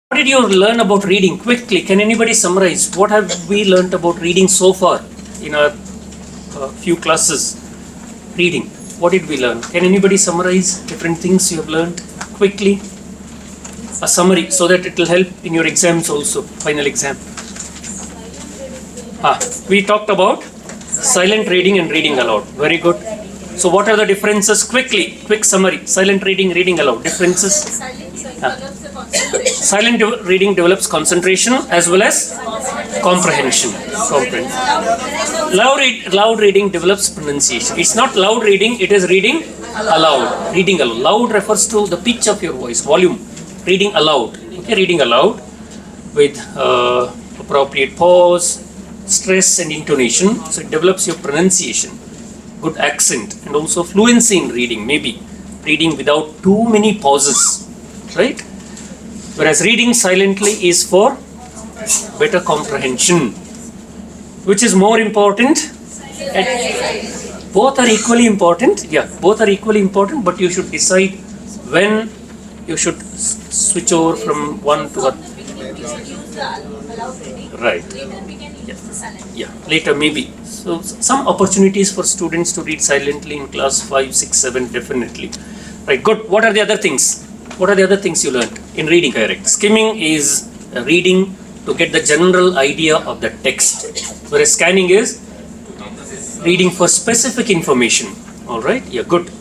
What did you learn about reading? Quickly, can anybody summarize? What have we learned about reading so far in our few classes? Reading. What did we learn? Can anybody summarize different things you have learned quickly? A summary so that it will help in your exams also, final exam. We talked about silent reading and reading aloud. Very good. So what are the differences? Quickly, quick summary. Silent reading, reading aloud. Differences? Silent reading develops concentration as well as comprehension. Loud reading develops pronunciation. It's not loud reading, it is reading aloud. Reading aloud. Loud refers to the pitch of your voice, volume. Reading aloud. Okay, reading aloud with appropriate pause, stress and intonation. So it develops your pronunciation, good accent, and also fluency in reading, maybe. Reading without too many pauses, right? Whereas reading silently is for better comprehension. Which is more important? Both are equally important. Yeah, both are equally important, but you should decide when you should switch over from one to other. Right. Yeah, later maybe. So some opportunities for students to read silently in class 5, 6, 7, definitely. Right, good. What are the other things? What are the other things you learned in reading? Correct. Skimming is reading to get the general idea of the text, whereas scanning is reading for specific information. All right. Yeah, good.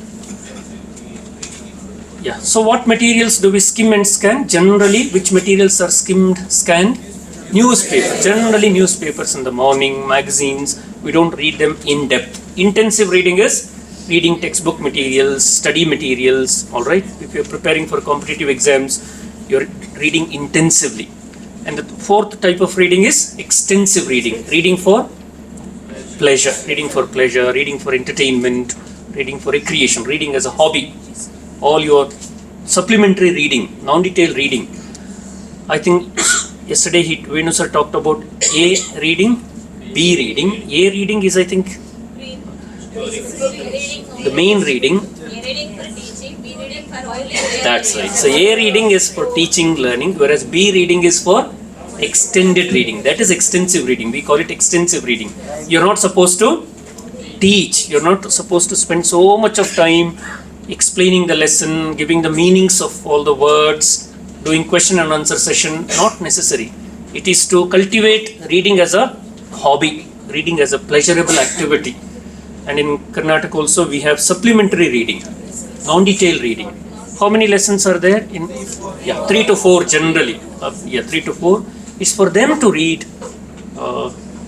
Yeah. So what materials do we skim and scan? Generally, which materials are skimmed, scanned? Newspaper. Generally, newspapers in the morning, magazines. We don't read them in depth. Intensive reading is reading textbook materials, study materials, all right? If you're preparing for competitive exams, you're reading intensively. And the fourth type of reading is extensive reading. Reading for pleasure, reading for entertainment, reading for recreation, reading as a hobby. All your supplementary reading, non-detailed reading. I think yesterday Venu sir talked about A reading, B reading. A reading is, I think, the main reading. That's right. So A reading is for teaching, learning, whereas B reading is for extended reading. That is extensive reading. We call it extensive reading. You're not supposed to teach. You're not supposed to spend so much of time explaining the lesson, giving the meanings of all the words, doing question and answer session. Not necessary. It is to cultivate reading as a hobby, reading as a pleasurable activity. And in Karnataka also we have supplementary reading, non-detailed reading. How many lessons are there? 3 to 4 generally. 3 to 4 is for them to read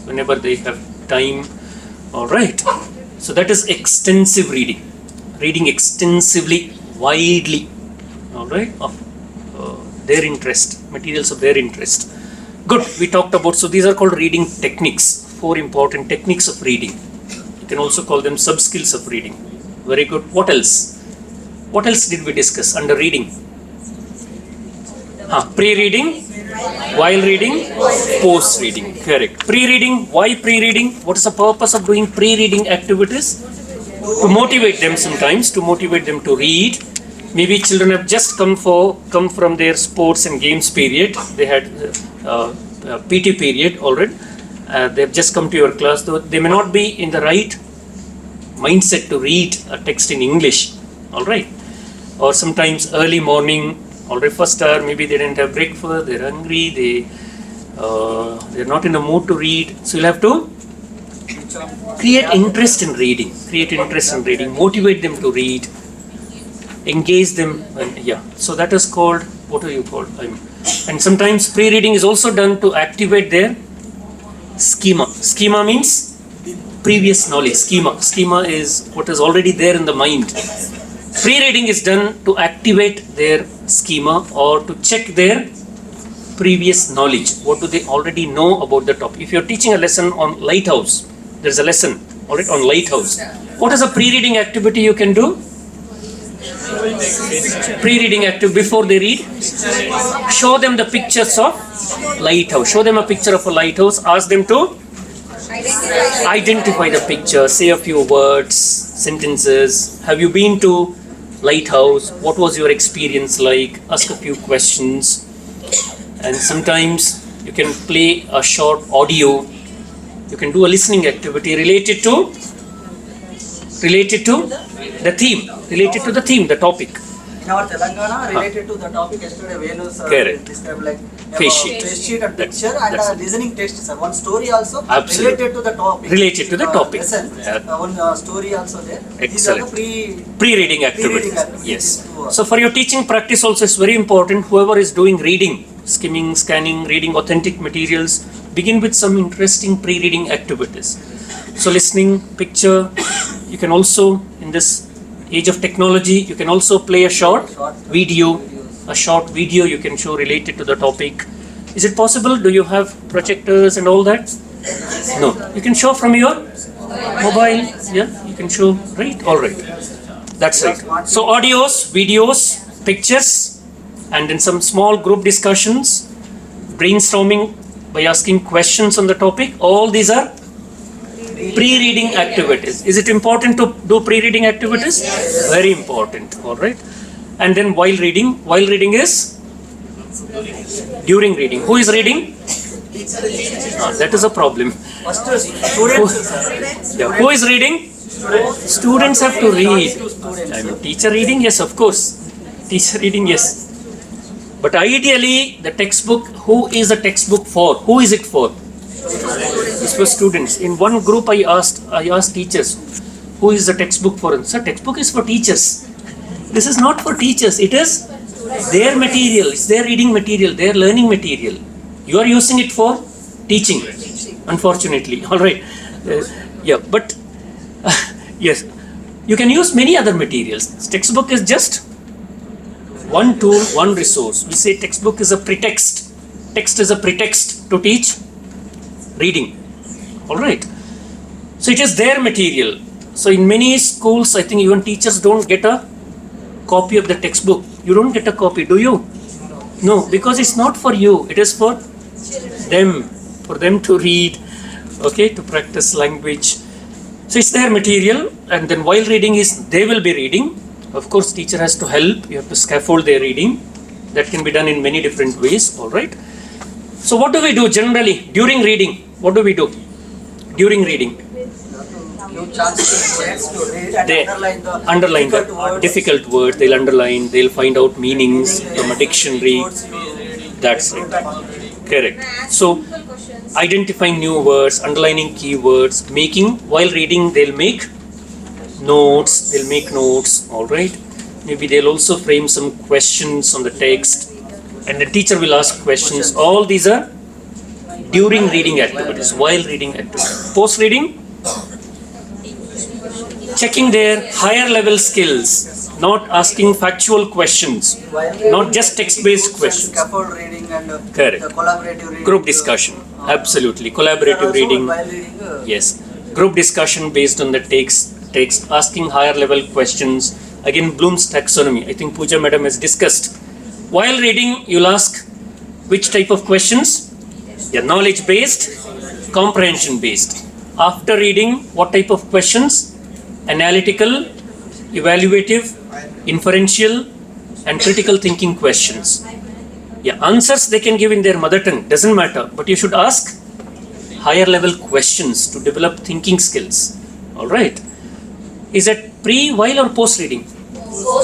whenever they have time. All right. So that is extensive reading. Reading extensively, widely. All right. Of their interest, materials of their interest. Good. We talked about, so these are called reading techniques. 4 important techniques of reading. You can also call them subskills of reading. Very good. What else? What else did we discuss under reading? Pre-reading, while reading, post-reading. Correct. Pre-reading. Why pre-reading? What is the purpose of doing pre-reading activities? To motivate them sometimes, to motivate them to read. Maybe children have just come from their sports and games period. They had PT period already. They have just come to your class, though they may not be in the right mindset to read a text in English, all right? Or sometimes early morning, already first hour, maybe they didn't have breakfast, they're hungry, they're not in the mood to read. So you'll have to create interest in reading, motivate them to read, engage them, So that is called, what are you called? And sometimes pre-reading is also done to activate their schema. Schema means previous knowledge. Schema is what is already there in the mind. Pre-reading is done to activate their schema or to check their previous knowledge. What do they already know about the topic? If you're teaching a lesson on lighthouse, there's a lesson already on lighthouse. What is a pre-reading activity you can do? Pre-reading activity before they read. Show them the pictures of lighthouse. Show them a picture of a lighthouse. Ask them to identify the picture. Say a few words, sentences. Have you been to lighthouse? What was your experience like? Ask a few questions. and sometimes you can play a short audio. You can do a listening activity related to the theme, the topic. In our Telangana, related to the topic yesterday, Venu sir described like Face sheet and picture and listening text, sir. One story also Absolutely. related to the topic. Lesson. One story also there. Excellent. These are the Pre-reading activities. Yes. So for your teaching practice also is very important. Whoever is doing reading, skimming, scanning, reading authentic materials, begin with some interesting pre-reading activities. So listening, picture, you can also, in this age of technology, you can also play a short video you can show related to the topic. Is it possible? Do you have projectors and all that? No. You can show from your mobile. Yeah, you can show, right? All right. That's right. So audios, videos, pictures, and then some small group discussions, brainstorming by asking questions on the topic. All these are pre-reading activities. Is it important to do pre-reading activities? Very important. All right. And then while reading is during reading. Who is reading? That is a problem. Who is reading? Students have to read. Teacher reading, yes, of course. Teacher reading, yes. But ideally, the textbook, who is the textbook for? Who is it for? It's for students. In one group, I asked teachers, who is the textbook for? Sir, textbook is for teachers. This is not for teachers. It is their material. It's their reading material, their learning material. You are using it for teaching, unfortunately. All right. But yes, you can use many other materials. Textbook is just one tool, one resource. We say textbook is a pretext. Text is a pretext to teach reading. All right. So it is their material. So in many schools, I think even teachers don't get a copy of the textbook. You don't get a copy, do you? No, because it's not for you. It is for them to read, okay, to practice language. So it's their material, and then while reading they will be reading. Of course, teacher has to help. You have to scaffold their reading. That can be done in many different ways. All right. So what do we do generally during reading? What do we do during reading? They underline the difficult words. They'll underline. They'll find out meanings from a dictionary. That's it. Correct. So identifying new words, underlining keywords, while reading they'll make notes. All right. Maybe they'll also frame some questions on the text, and the teacher will ask questions. All these are during reading activities, while reading activities. Post reading, checking their higher level skills, not asking factual questions, not just text-based questions. Scaffold reading and correct. Collaborative reading. Group discussion, absolutely. Collaborative reading, yes. Group discussion based on the text, asking higher level questions. Again, Bloom's taxonomy, I think Pooja Madam has discussed. While reading, you'll ask which type of questions? Yeah, knowledge-based, comprehension-based. After reading, what type of questions? Analytical, evaluative, inferential, and critical thinking questions. Yeah, answers they can give in their mother tongue, doesn't matter, but you should ask higher level questions to develop thinking skills. All right. Is it pre, while, or post reading?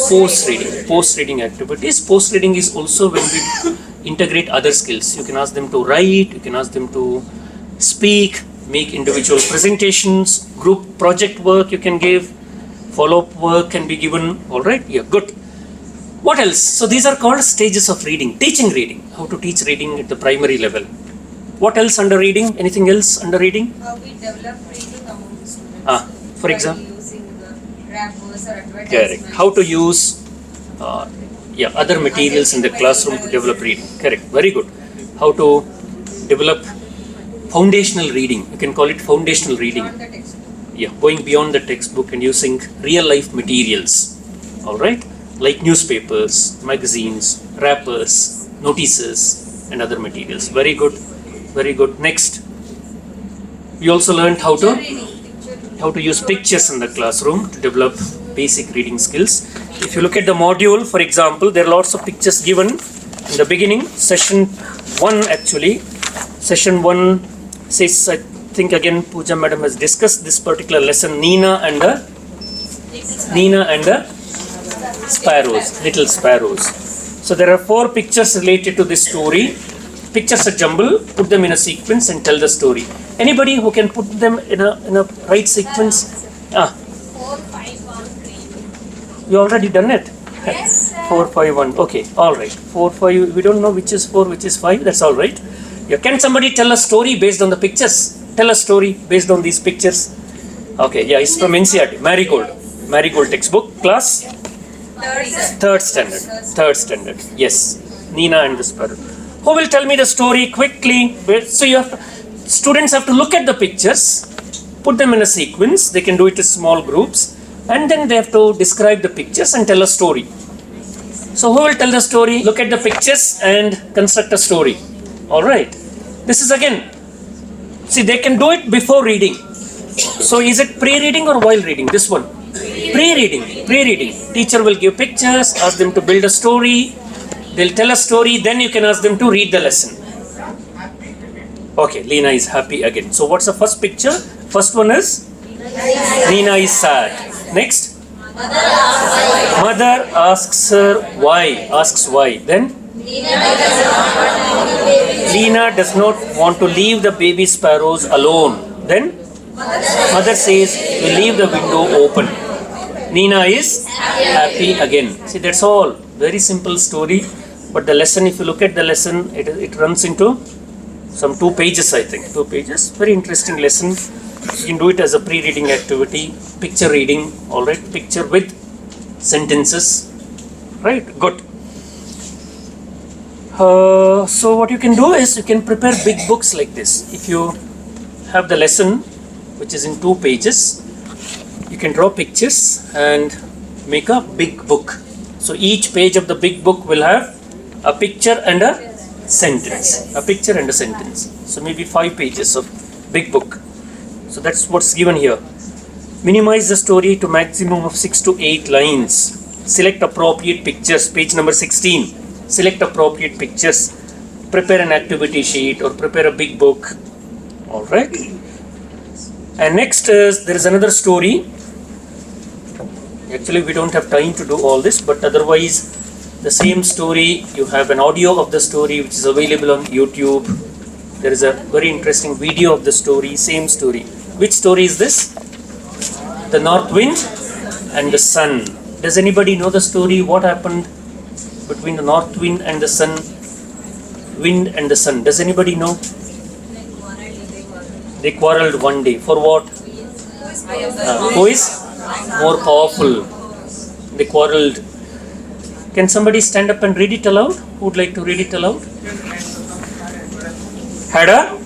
Post reading. Post reading activities. Post reading is also when we integrate other skills. You can ask them to write, you can ask them to speak, make individual presentations, group project work you can give, follow-up work can be given. All right. Yeah, good. What else? So these are called stages of reading, teaching reading, how to teach reading at the primary level. What else under reading? Anything else under reading? How we develop reading among the students. For example? Using the rappers or advertisements. Correct. How to use other materials in the classroom to develop reading. Correct. Very good. How to develop foundational reading. You can call it foundational reading. Beyond the textbook. Yeah, going beyond the textbook and using real life materials. All right. Like newspapers, magazines, wrappers, notices, and other materials. Very good. Very good. Next, we also learned how to use pictures in the classroom to develop basic reading skills. If you look at the module, for example, there are lots of pictures given. In the beginning, session 1 actually, session 1 says, I think again Pooja madam has discussed this particular lesson, Nina and the sparrows, little sparrows. So there are 4 pictures related to this story. Pictures are jumble, put them in a sequence and tell the story. Anybody who can put them in a right sequence? 4, 5, 1, 3. You already done it? Yes, sir. 4, 5, 1. Okay, all right. 4, 5. We don't know which is 4, which is 5. That's all right. Yeah. Can somebody tell a story based on the pictures? Tell a story based on these pictures. Okay. Yeah, it's from NCERT. Marigold textbook. Class? Third standard. Yes. Nina and the sparrow. Who will tell me the story quickly? So students have to look at the pictures, put them in a sequence. They can do it in small groups. And then they have to describe the pictures and tell a story. So who will tell the story? Look at the pictures and construct a story. Alright. This is again, see, they can do it before reading. So is it pre-reading or while reading? This one. Pre-reading. Teacher will give pictures, ask them to build a story. They'll tell a story, then you can ask them to read the lesson. Okay, Lena is happy again. So what's the first picture? First one is Nina is sad. Next, mother asks her why. Then Lena does not want to leave the baby sparrows alone. Then mother says we leave the window open. Nina is happy again. See, that's all. Very simple story. But the lesson, if you look at the lesson, it runs into some 2 pages, I think. 2 pages. Very interesting lesson. You can do it as a pre-reading activity, picture reading, alright, picture with sentences, right, good. So what you can do is you can prepare big books like this. If you have the lesson, which is in 2 pages, you can draw pictures and make a big book. So each page of the big book will have a picture and a sentence. So maybe 5 pages of big book. So that's what's given here. Minimize the story to maximum of 6 to 8 lines. Select appropriate pictures. Page number 16. Select appropriate pictures. Prepare an activity sheet or prepare a big book. Alright. And next is, there is another story. Actually, we don't have time to do all this, but otherwise, the same story, you have an audio of the story which is available on YouTube. There is a very interesting video of the story, same story. Which story is this? The North Wind and the Sun. Does anybody know the story? What happened between the North Wind and the Sun? Does anybody know? They quarreled one day. For what? Who is more powerful? They quarreled. Can somebody stand up and read it aloud? Who would like to read it aloud? Had a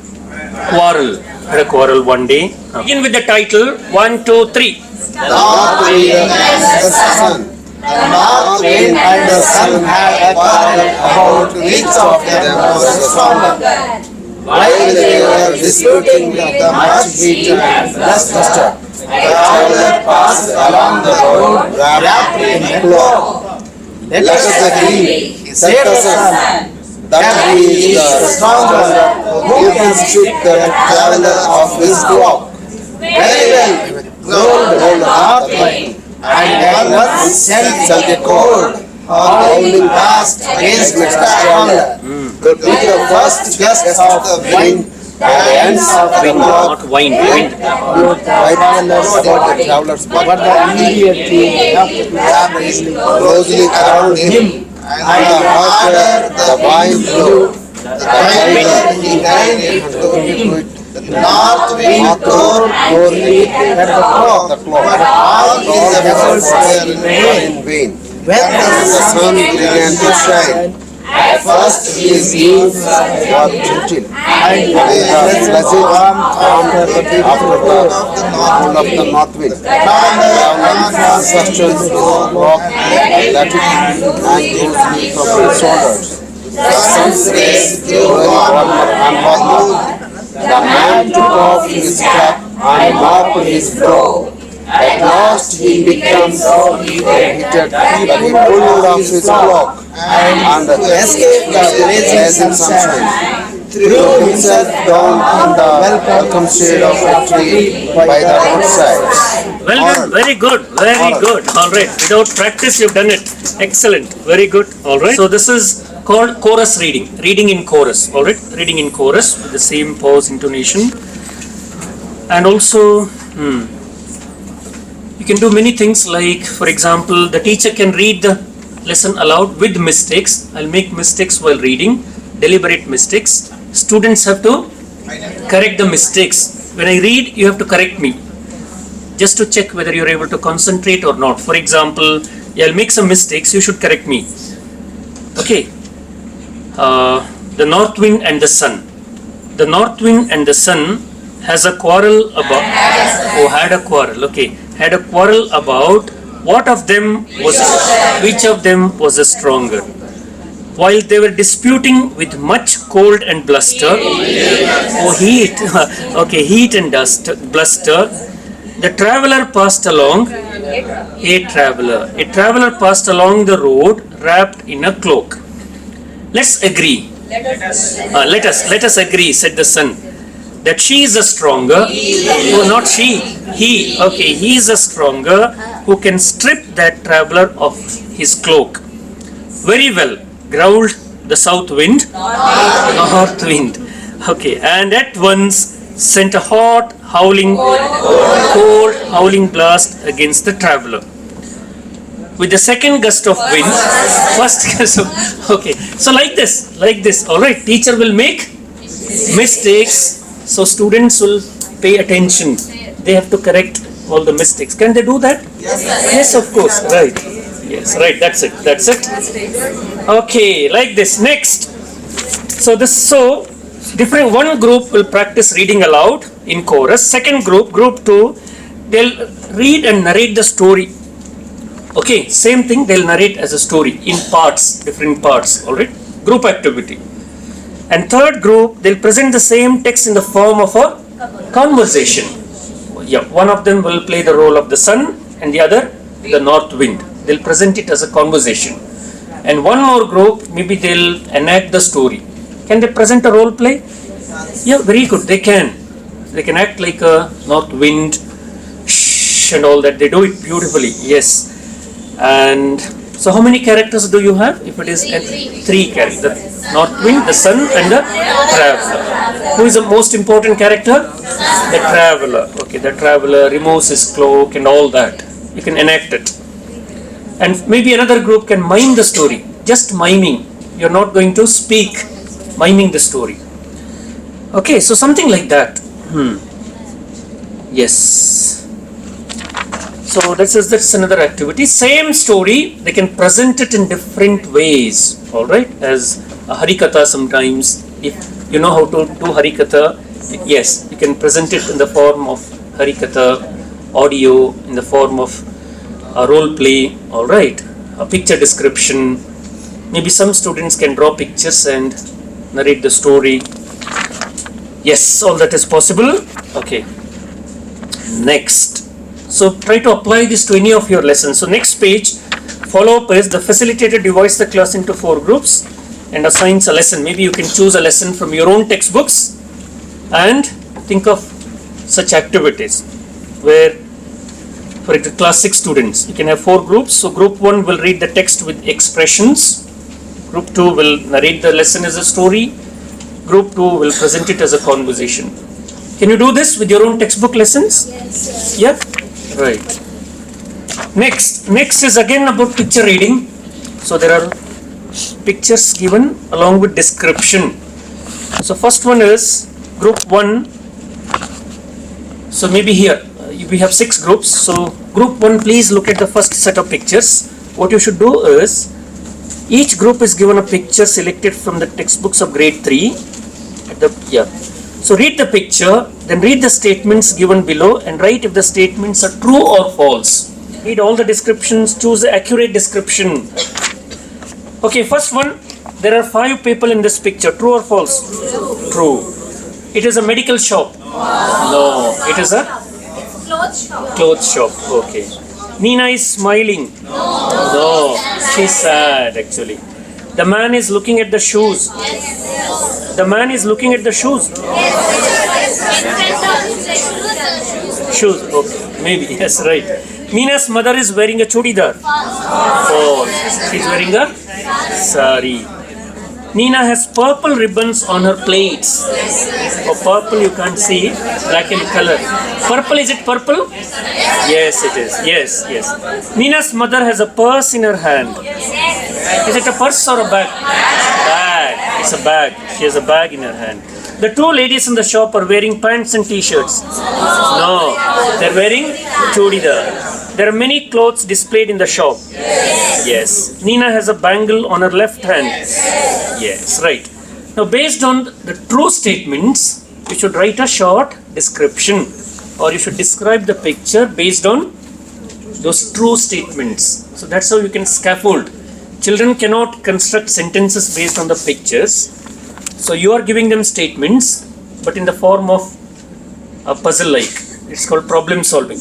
quarrel one day. Begin with the title. 1, 2, 3. The North Wind and the Sun. The North Wind and the Sun had a quarrel about which of them was stronger. While they were disputing the much heat and bluster, a traveler passed along the road wrapped in a cloak. Let us agree, said the Sun, that he is the stronger who can strip the traveler of his cloak. Very well, rolled the North Wind, and at once shall the cold, howling past against the traveler. Could be the first gust of the wind at the ends of the Not wind. travelers, but immediately closely around him, and the harder the wind blew, the tighter he held it to it. The North Wind tore it at the clock, but all his efforts were in vain. When the sun began to shine, at first his beams were gentle, and the pleasant after the north wind. The sustenance his rock let it and closely from his shoulders. The sun's rays grew warmer and warmer. The man took off his cap and mopped his brow. At last he became so heated that he pulled off his cloak and to escape the blazing sunshine, threw himself down in the welcome shade of a tree by the roadside. Well done, very good, very good. All right, without practice you've done it. Excellent, very good. All right. So this is called chorus reading, reading in chorus. All right, reading in chorus with the same pause intonation. And also, you can do many things like, for example, the teacher can read the lesson aloud with mistakes. I'll make mistakes while reading, deliberate mistakes. Students have to correct the mistakes. When I read, you have to correct me, just to check whether you're able to concentrate or not. For example, I'll make some mistakes, you should correct me. Okay. The north wind and the sun. The north wind and the sun has a quarrel about, had a quarrel, okay. Had a quarrel about what of them was, which of them was the stronger. While they were disputing with much cold and bluster, heat, okay, heat and bluster, the traveler passed along, a traveler passed along the road wrapped in a cloak. Let's agree. Let us agree, said the sun, that she is the stronger. Oh, not she. He. Okay, he is the stronger who can strip that traveler of his cloak. Very well, growled the south wind. North wind. Okay, and at once sent a hot, cold, howling blast against the traveler. With the second gust of wind, first gust of, okay, so like this, all right, teacher will make mistakes, so students will pay attention. They have to correct all the mistakes. Can they do that? Yes, of course, right. Yes, right, that's it. Okay, like this. Next, so different, one group will practice reading aloud in chorus. Second group 2, they'll read and narrate the story. Okay, same thing, they'll narrate as a story in parts, different parts, alright? Group activity. And third group, they'll present the same text in the form of a conversation. Yeah, one of them will play the role of the sun and the other the north wind. They'll present it as a conversation. And one more group, maybe they'll enact the story. Can they present a role play? Yeah, very good, they can. They can act like a north wind, shh, and all that. They do it beautifully, yes. And so how many characters do you have? If it is three characters, the north wind, the sun and the traveler. Who is the most important character? The traveler. Okay, the traveler removes his cloak and all that. You can enact it. And maybe another group can mime the story, just miming. You're not going to speak, miming the story. Okay, so something like that. Yes. So that's another activity. Same story, they can present it in different ways. All right, as a harikatha sometimes. If you know how to do harikatha, yes, you can present it in the form of harikatha, audio in the form of a role play. All right, a picture description. Maybe some students can draw pictures and narrate the story. Yes, all that is possible. Okay. Next. So try to apply this to any of your lessons. So next page, follow-up is the facilitator divides the class into 4 groups and assigns a lesson. Maybe you can choose a lesson from your own textbooks and think of such activities where, for example, class 6 students, you can have 4 groups. So group 1 will read the text with expressions. Group 2 will narrate the lesson as a story. Group 2 will present it as a conversation. Can you do this with your own textbook lessons? Yes. Yeah? Right. Next is again about picture reading. So there are pictures given along with description. So first one is group 1. So maybe here we have 6 groups. So group 1, please look at the first set of pictures. What you should do is each group is given a picture selected from the textbooks of grade 3. So read the picture, then read the statements given below and write if the statements are true or false. Read all the descriptions, choose the accurate description. Okay, first one, there are 5 people in this picture. True or false? True. It is a medical shop. No, it is a clothes shop. Okay. Nina is smiling. No, she's sad actually. The man is looking at the shoes. The man is looking at the shoes. Shoes, okay, maybe, yes, right. Meena's mother is wearing a chudidar. False. She's wearing a sari. Neena has purple ribbons on her plates. Oh, purple you can't see, black in color. Purple, is it purple? Yes, it is. Yes, yes. Neena's mother has a purse in her hand. Is it a purse or a bag? Bag. It's a bag. She has a bag in her hand. The two ladies in the shop are wearing pants and t-shirts. No, they're wearing chudidar. There are many clothes displayed in the shop. Yes. Neena has a bangle on her left hand. Yes, right. Now, based on the true statements, you should write a short description, or you should describe the picture based on those true statements. So that's how you can scaffold. Children cannot construct sentences based on the pictures. So you are giving them statements, but in the form of a puzzle-like. It's called problem solving.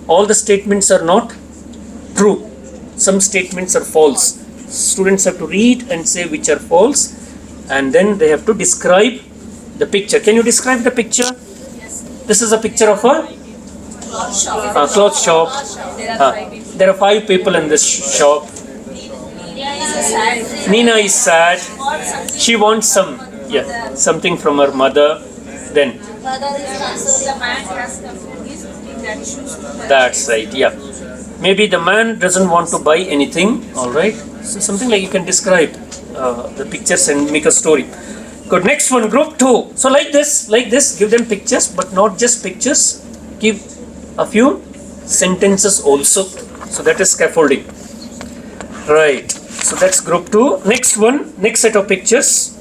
All the statements are not true. Some statements are false. Students have to read and say which are false, and then they have to describe the picture. Can you describe the picture? This is a picture of a cloth shop. There are 5 people in this shop. Neena is sad. She wants something from her mother. Then that's right. Yeah. Maybe the man doesn't want to buy anything. All right. So something like you can describe the pictures and make a story. Good. Next one, group 2. So like this, give them pictures, but not just pictures. Give a few sentences also. So that is scaffolding. Right. So that's group 2. Next one, next set of pictures.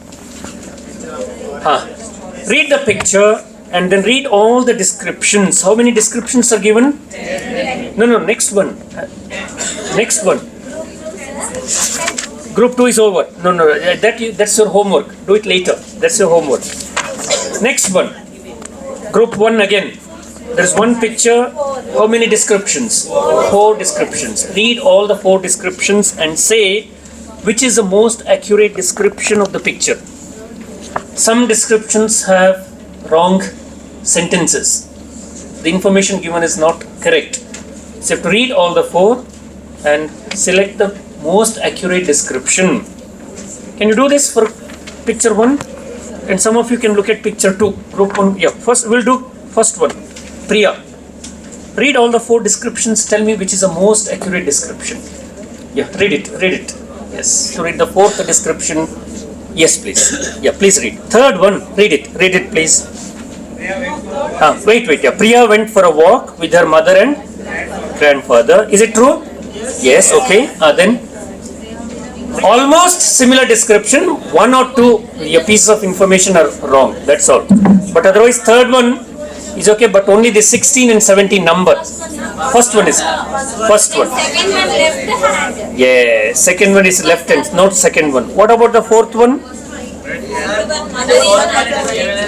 Read the picture and then read all the descriptions. How many descriptions are given? No, next one. Next one. Group 2 is over. No, that's your homework. Do it later. That's your homework. Next one. Group 1 again. There's one picture. How many descriptions? 4 descriptions. Read all the 4 descriptions and say which is the most accurate description of the picture. Some descriptions have wrong sentences. The information given is not correct. So you have to read all the 4 and select the most accurate description. Can you do this for picture 1? And some of you can look at picture 2. Group 1. Yeah, first we'll do first one. Priya. Read all the 4 descriptions. Tell me which is the most accurate description. Yeah, read it. Yes. So read the 4th description. Yes, please. Yeah, please read. 3rd one. Read it, please. Wait. Yeah. Priya went for a walk with her mother and grandfather. Is it true? Yes. Okay. Then almost similar description. 1 or 2 pieces of information are wrong. That's all. But otherwise, 3rd one is okay. But only the 16 and 17 number. First one. Second one left hand. Yeah. Second one is left hand, not second one. What about the 4th one?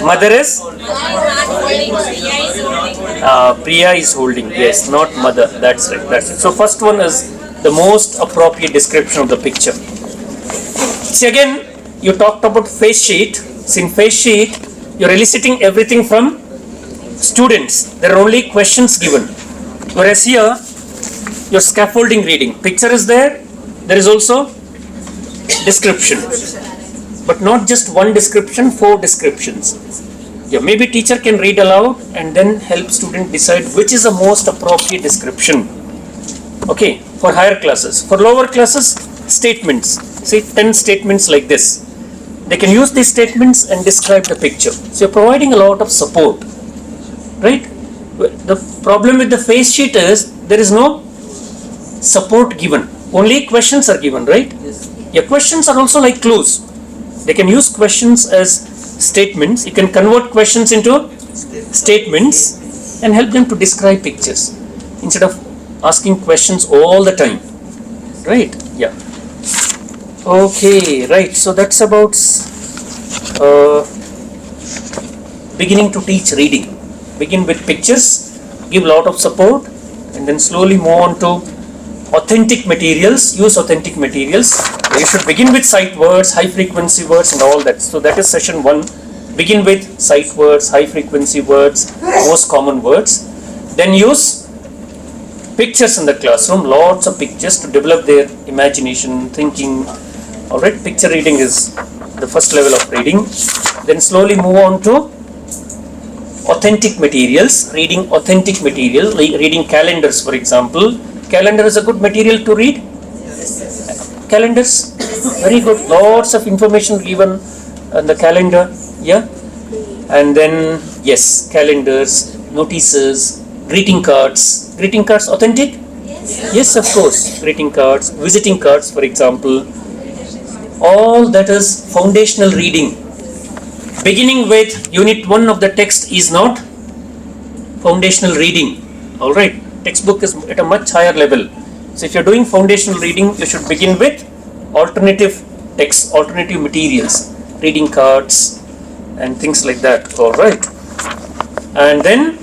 Mother is? Priya is holding. Yes, not mother. That's right. So first one is the most appropriate description of the picture. See, again, you talked about face sheet. So in face sheet, you're eliciting everything from students. There are only questions given. Whereas here, your scaffolding reading. Picture is there. There is also description. But not just one description, 4 descriptions. Yeah, maybe teacher can read aloud and then help student decide which is the most appropriate description. Okay, for higher classes. For lower classes, statements. Say 10 statements like this. They can use these statements and describe the picture. So you're providing a lot of support. Right? The problem with the face sheet is there is no support given. Only questions are given, right? Yes. Your questions are also like clues. They can use questions as statements. You can convert questions into statements and help them to describe pictures instead of asking questions all the time. Right? Yeah. Okay, right. So that's about beginning to teach reading. Begin with pictures, give a lot of support, and then slowly move on to authentic materials. Use authentic materials. You should begin with sight words, high frequency words and all that. So that is session 1. Begin with sight words, high frequency words, most common words. Then use pictures in the classroom, lots of pictures to develop their imagination, thinking. Alright, picture reading is the first level of reading. Then slowly move on to authentic materials, reading authentic material, reading calendars for example. Calendar is a good material to read. Calendars, very good, lots of information given on the calendar, yeah. And then, yes, calendars, notices, greeting cards. Greeting cards authentic? Yes, of course. Greeting cards, visiting cards for example. All that is foundational reading. Beginning with unit 1 of the text is not foundational reading. Alright, textbook is at a much higher level. So if you're doing foundational reading, you should begin with alternative text, alternative materials, reading cards and things like that. Alright. And then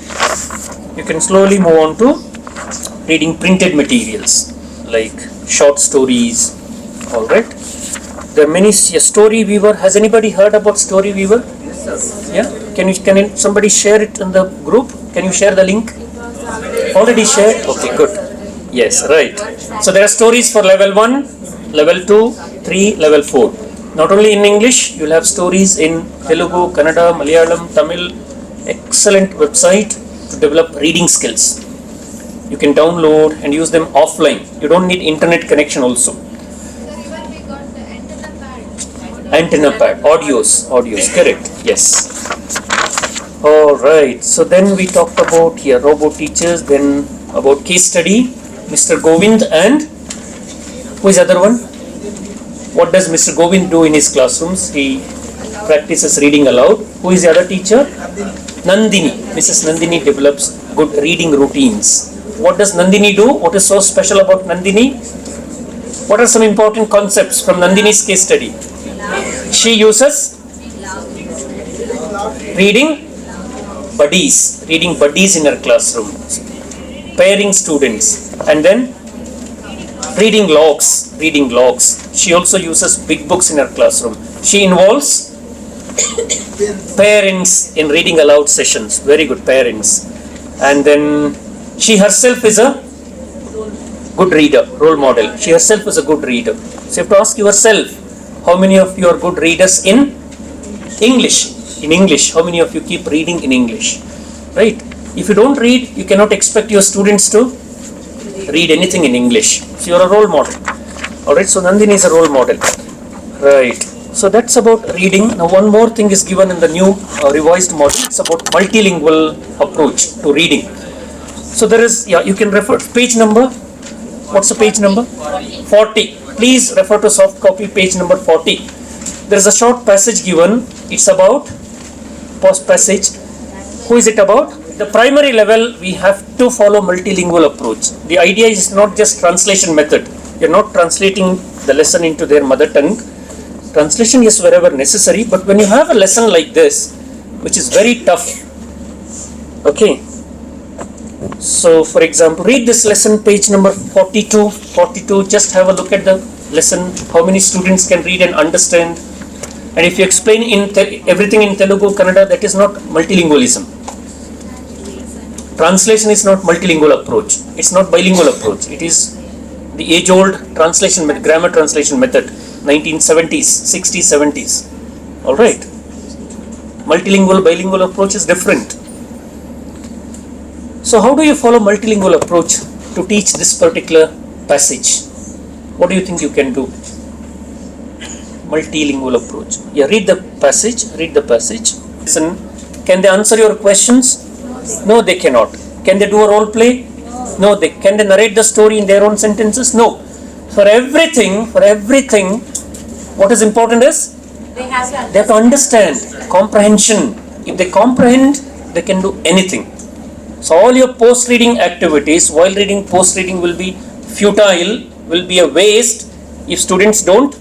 you can slowly move on to reading printed materials like short stories. Alright. There are many. Story Weaver. Has anybody heard about Story Weaver? Yes, sir. Yeah. Can somebody share it in the group? Can you share the link? Already shared? Okay, good. Yes, right. So there are stories for level 1, level 2, 3, level 4. Not only in English, you'll have stories in Telugu, Kannada, Malayalam, Tamil. Excellent website to develop reading skills. You can download and use them offline. You don't need internet connection also. Antenna pad, audios, correct, yes. Alright, so then we talked about here robot teachers, then about case study, Mr. Govind and who is the other one? What does Mr. Govind do in his classrooms? He practices reading aloud. Who is the other teacher? Nandini. Mrs. Nandini develops good reading routines. What does Nandini do? What is so special about Nandini? What are some important concepts from Nandini's case study? She uses reading buddies in her classroom, pairing students, and then reading logs. She also uses big books in her classroom. She involves parents in reading aloud sessions, very good parents. And then she herself is a good reader, role model. She herself is a good reader. So you have to ask yourself, how many of you are good readers in English? In English, how many of you keep reading in English? Right? If you don't read, you cannot expect your students to read anything in English. So you are a role model. Alright, so Nandini is a role model. Right. So that's about reading. Now one more thing is given in the new revised model. It's about multilingual approach to reading. So there is, you can refer to page number. What's the page number? 40. Please refer to soft copy page number 40. There is a short passage given. It's about post passage. Who is it about? The primary level, we have to follow multilingual approach. The idea is not just translation method. You're not translating the lesson into their mother tongue. Translation is wherever necessary, but when you have a lesson like this, which is very tough, okay. So for example, read this lesson page number 42, just have a look at the lesson, how many students can read and understand. And if you explain everything in Telugu, Kannada, that is not multilingualism. Translation is not multilingual approach. It's not bilingual approach. It is the age-old translation method, grammar translation method, 1970s, 60s, 70s. All right. Multilingual, bilingual approach is different. So how do you follow multilingual approach to teach this particular passage? What do you think you can do? Multilingual approach. Yeah, read the passage. Listen. Can they answer your questions? No, they cannot. Can they do a role play? No, can they narrate the story in their own sentences? No. For everything, what is important is they have to understand, comprehension. If they comprehend, they can do anything. So all your post-reading activities, while reading, post-reading will be futile, will be a waste if students don't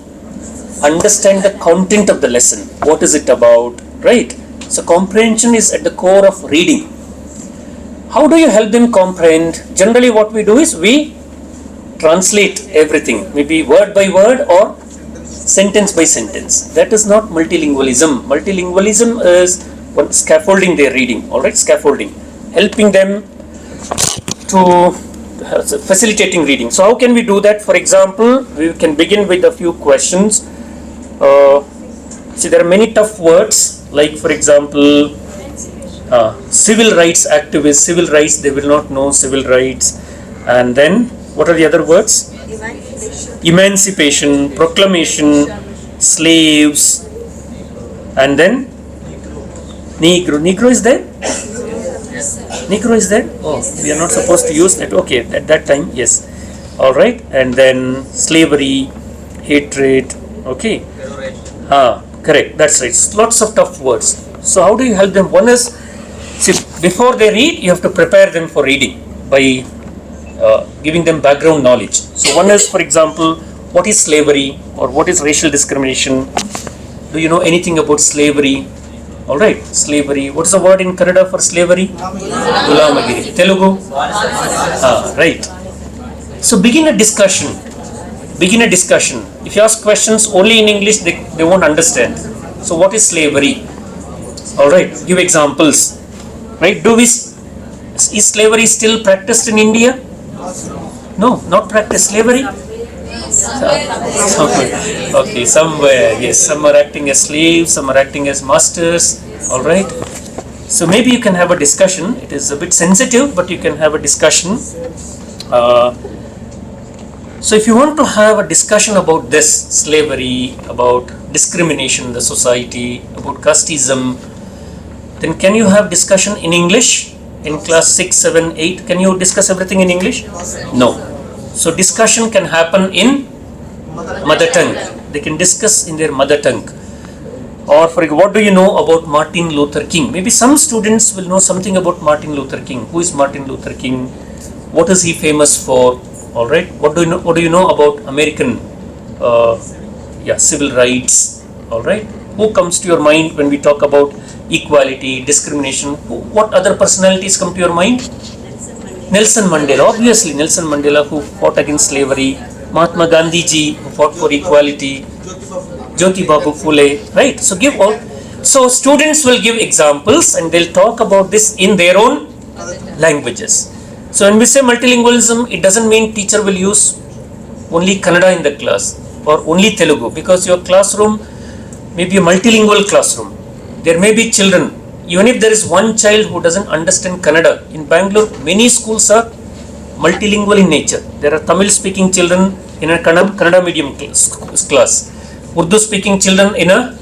understand the content of the lesson. What is it about, right? So comprehension is at the core of reading. How do you help them comprehend? Generally what we do is we translate everything, maybe word by word or sentence by sentence. That is not multilingualism. Multilingualism is what scaffolding they're reading, all right, scaffolding, helping them to facilitating reading. So how can we do that? For example, we can begin with a few questions. See, there are many tough words, like for example, civil rights activists, civil rights, they will not know civil rights. And then, what are the other words? Emancipation, proclamation, slaves, and then Negro. Negro is there? Negro is there? Oh, we are not supposed to use that. Okay, at that time, yes. All right, and then slavery, hatred. Okay. Correct. That's right. Lots of tough words. So how do you help them? One is, see, before they read, you have to prepare them for reading by giving them background knowledge. So one is, for example, what is slavery or what is racial discrimination? Do you know anything about slavery? All right, slavery. What is the word in Kannada for slavery? Gulamagiri. Telugu? Right. So begin a discussion. If you ask questions only in English, they won't understand. So what is slavery? All right, give examples. Right? Is slavery still practiced in India? No, not practiced. Slavery? Okay, somewhere, yes. Some are acting as slaves, some are acting as masters. All right. So maybe you can have a discussion. It is a bit sensitive, but you can have a discussion. So if you want to have a discussion about this, slavery, about discrimination in the society, about casteism, then can you have discussion in English? In class 6, 7, 8, can you discuss everything in English? No. So discussion can happen in mother tongue. They can discuss in their mother tongue. Or for what do you know about Martin Luther King? Maybe some students will know something about Martin Luther King. Who is Martin Luther King? What is he famous for? All right. What do you know about American civil rights? All right. Who comes to your mind when we talk about equality, discrimination? What other personalities come to your mind? Nelson Mandela. Obviously, Nelson Mandela, who fought against slavery. Mahatma Gandhi ji, who fought for equality. Jyoti Babu Phule. Right. So give all. So students will give examples and they'll talk about this in their own languages. So when we say multilingualism, it doesn't mean teacher will use only Kannada in the class or only Telugu, because your classroom may be a multilingual classroom. There may be children, even if there is one child who doesn't understand Kannada. In Bangalore, many schools are multilingual in nature. There are Tamil speaking children in a Kannada medium class, Urdu speaking children in a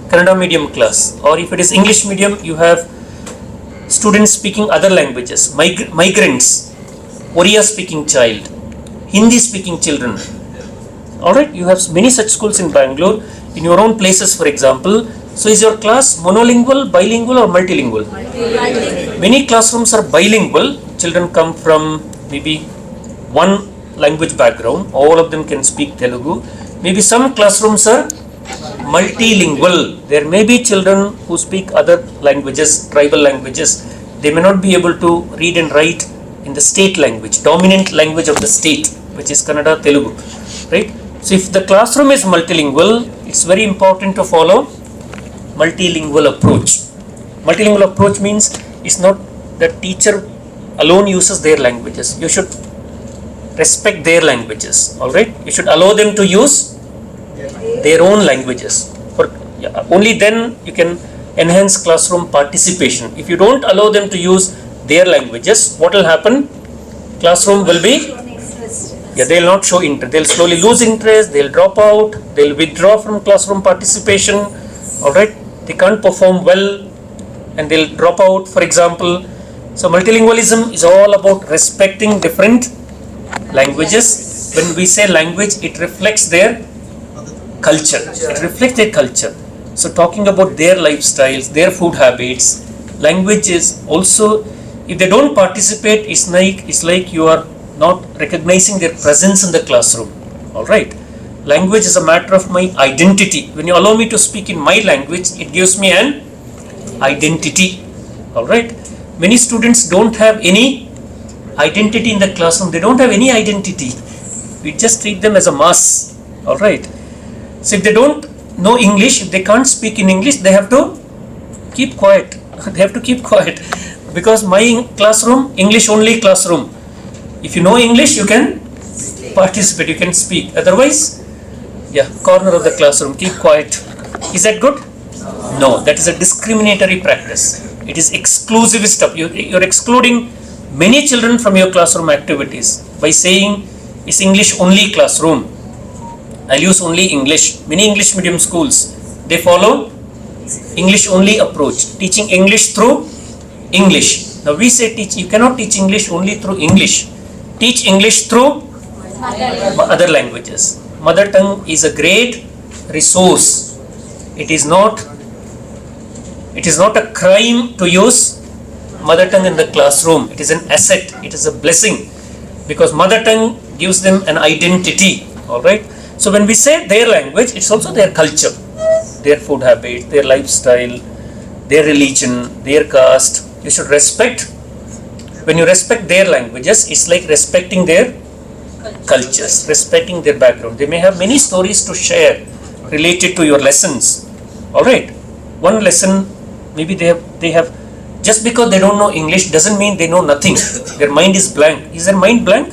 Kannada medium class, or if it is English medium, you have students speaking other languages, migrants, Oriya speaking child, Hindi speaking children. Alright, you have many such schools in Bangalore, in your own places, for example. So is your class monolingual, bilingual or multilingual? Many classrooms are bilingual. Children come from maybe one language background, all of them can speak Telugu. Maybe some classrooms are multilingual. There may be children who speak other languages, tribal languages. They may not be able to read and write in the state language, dominant language of the state, which is Kannada, Telugu, right? So if the classroom is multilingual, it's very important to follow multilingual approach. Multilingual approach means it's not that teacher alone uses their languages. You should respect their languages, all right? You should allow them to use their own languages. Only then you can enhance classroom participation. If you don't allow them to use their languages, what will happen? Classroom will be, they will not show interest. They will slowly lose interest, they will drop out, they will withdraw from classroom participation, all right? They can't perform well and they will drop out, for example. So multilingualism is all about respecting different languages. When we say language, it reflects their culture. It reflects their culture. So talking about their lifestyles, their food habits, language is also, if they don't participate, it's like you are not recognizing their presence in the classroom. All right. Language is a matter of my identity. When you allow me to speak in my language, it gives me an identity. All right. Many students don't have any identity in the classroom. They don't have any identity. We just treat them as a mass. All right. So if they don't know English, if they can't speak in English, they have to keep quiet. They have to keep quiet. Because my classroom, English only classroom. If you know English, you can participate, you can speak. Otherwise, yeah, corner of the classroom, keep quiet. Is that good? No, that is a discriminatory practice. It is exclusive stuff. You're excluding many children from your classroom activities by saying it's English only classroom. I'll use only English. Many English medium schools, they follow English only approach, teaching English through English. Now we say you cannot teach English only through English. Teach English through other languages. Mother tongue is a great resource. It is not a crime to use mother tongue in the classroom. It is an asset. It is a blessing, because mother tongue gives them an identity. All right. So when we say their language, it's also their culture, their food habits, their lifestyle, their religion, their caste. You should respect. When you respect their languages, it's like respecting their cultures, respecting their background. They may have many stories to share related to your lessons. All right. One lesson, maybe they have just because they don't know English doesn't mean they know nothing. Their mind is blank. Is their mind blank?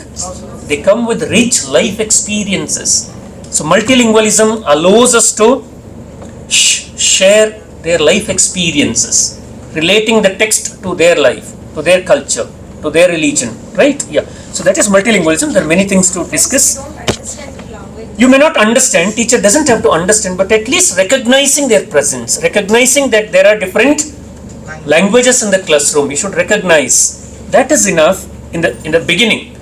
They come with rich life experiences. So multilingualism allows us to share their life experiences, relating the text to their life, to their culture, to their religion, right? Yeah. So that is multilingualism. There are many things to discuss. You may not understand, teacher doesn't have to understand, but at least recognizing their presence, recognizing that there are different languages in the classroom, you should recognize. That is enough in the beginning.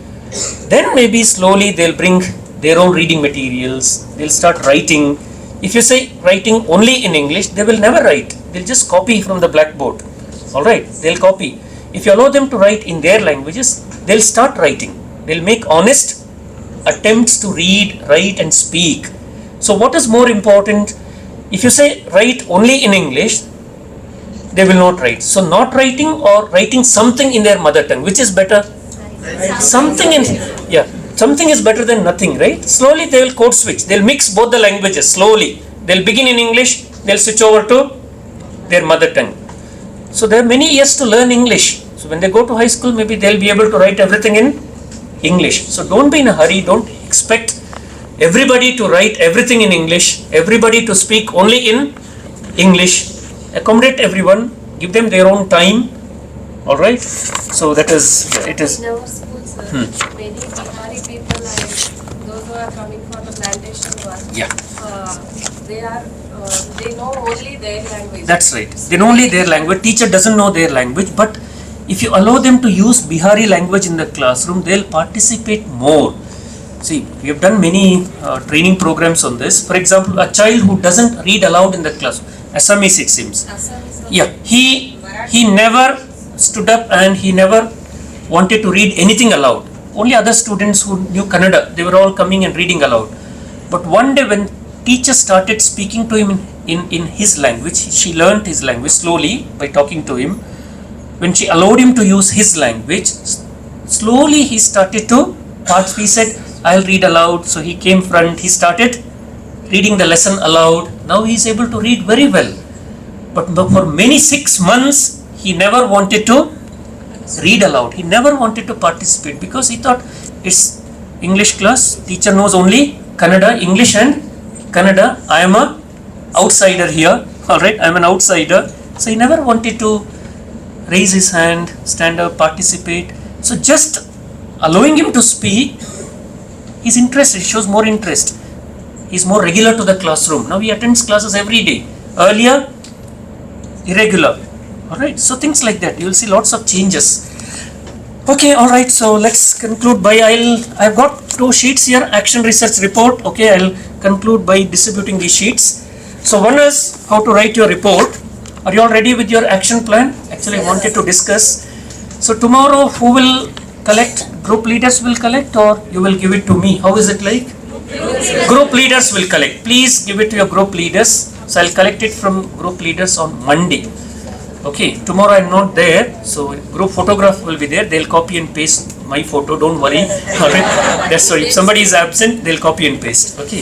Then maybe slowly they'll bring their own reading materials, they'll start writing. If you say writing only in English, they will never write. They'll just copy from the blackboard. All right, they'll copy. If you allow them to write in their languages, they'll start writing. They'll make honest attempts to read, write and speak. So what is more important? If you say write only in English, they will not write. So not writing or writing something in their mother tongue, which is better? Something is better than nothing, right? Slowly they will code switch. They'll mix both the languages slowly. They'll begin in English, they'll switch over to their mother tongue. So there are many years to learn English. So when they go to high school, maybe they'll be able to write everything in English. So don't be in a hurry. Don't expect everybody to write everything in English, everybody to speak only in English. Accommodate everyone, give them their own time. All right. So that is it is. In our schools, many Bihari people and those who are coming for the plantation work, Yeah. They know only their language. That's right. They know only their language. Teacher doesn't know their language, but if you allow them to use Bihari language in the classroom, they'll participate more. See, we have done many training programs on this. For example, a child who doesn't read aloud in the class, Assamese it seems. Yeah, he never stood up and he never wanted to read anything aloud. Only other students who knew Kannada, they were all coming and reading aloud. But one day when teacher started speaking to him in his language, she learned his language slowly by talking to him. When she allowed him to use his language, slowly he started to participate. He said, I'll read aloud. So he came front, he started reading the lesson aloud. Now he is able to read very well. But for many 6 months, he never wanted to read aloud. He never wanted to participate because he thought it's English class. Teacher knows only Kannada, English and Kannada. I am a outsider here. All right, I am an outsider. So he never wanted to raise his hand, stand up, participate. So just allowing him to speak, he's interested, he shows more interest. He's more regular to the classroom. Now he attends classes every day. Earlier, irregular. Alright, so things like that. You will see lots of changes. Okay, alright, so let's conclude by, I've got 2 sheets here, action research report. Okay, I'll conclude by distributing these sheets. So one is how to write your report. Are you all ready with your action plan? Actually, I wanted to discuss. So tomorrow, who will collect? Group leaders will collect, or you will give it to me? How is it like? Group leaders will collect. Please give it to your group leaders. So I'll collect it from group leaders on Monday. Okay, tomorrow I'm not there, so group photograph will be there. They'll copy and paste my photo, don't worry. Alright, that's why if somebody is absent, they'll copy and paste. Okay.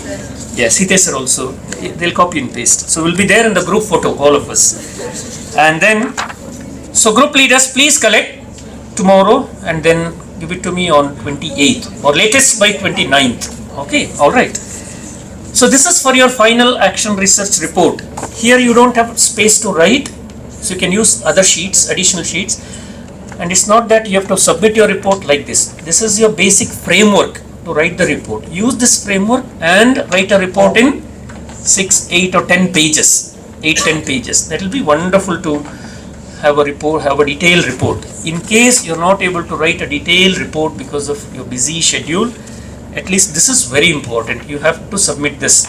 Yes, Hitesh sir also, they'll copy and paste. So we'll be there in the group photo, all of us. And then, so group leaders, please collect tomorrow and then give it to me on 28th or latest by 29th. Okay, alright. So this is for your final action research report. Here you don't have space to write, so you can use other sheets, additional sheets. And it's not that you have to submit your report like this. This is your basic framework to write the report. Use this framework and write a report in 6, 8 or 10 pages. 8-10 pages. That will be wonderful to have a report, have a detailed report. In case you're not able to write a detailed report because of your busy schedule, at least this is very important. You have to submit this.